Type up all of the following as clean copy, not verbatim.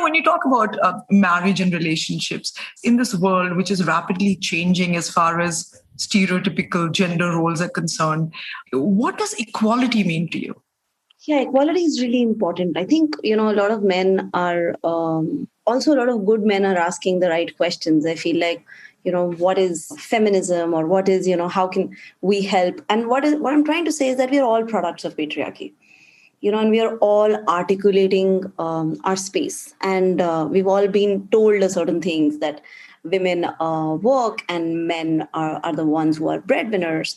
when you talk about marriage and relationships in this world, which is rapidly changing as far as stereotypical gender roles are concerned, what does equality mean to you? Yeah, equality is really important. I think, a lot of men are, also a lot of good men are asking the right questions. I feel like, what is feminism, or what is, how can we help? And what I'm trying to say is that we are all products of patriarchy, and we are all articulating our space. And we've all been told a certain things, that women work and men are the ones who are breadwinners.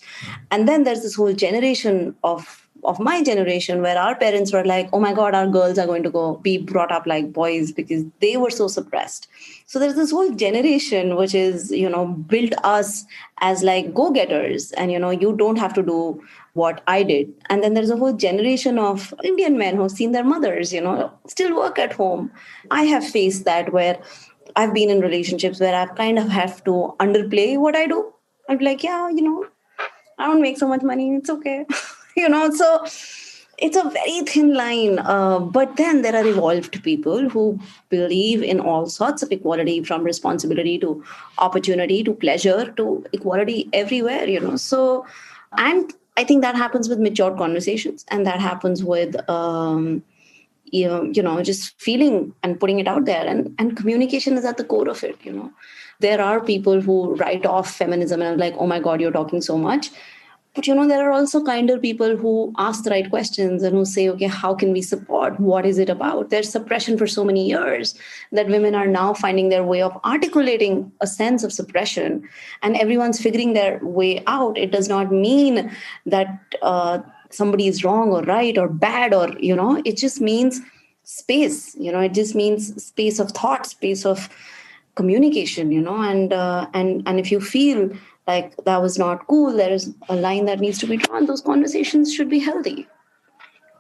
And then there's this whole generation of my generation, where our parents were like, oh my God, our girls are going to go be brought up like boys, because they were so suppressed. So there's this whole generation which is, built us as like go-getters, and, you don't have to do what I did. And then there's a whole generation of Indian men who've seen their mothers, still work at home. I have faced that, where I've been in relationships where I've kind of have to underplay what I do. I'm like, yeah, I don't make so much money. It's okay. So it's a very thin line. But then there are evolved people who believe in all sorts of equality, from responsibility to opportunity to pleasure to equality everywhere, So, and I think that happens with mature conversations, and that happens with, just feeling and putting it out there. And communication is at the core of it, There are people who write off feminism and are like, oh my God, you're talking so much. But, there are also kinder people who ask the right questions and who say, okay, how can we support? What is it about? There's suppression for so many years that women are now finding their way of articulating a sense of suppression, and everyone's figuring their way out. It does not mean that somebody is wrong or right or bad, or, it just means space, it just means space of thought, space of communication, and if you feel like that was not cool, there is a line that needs to be drawn. Those conversations should be healthy.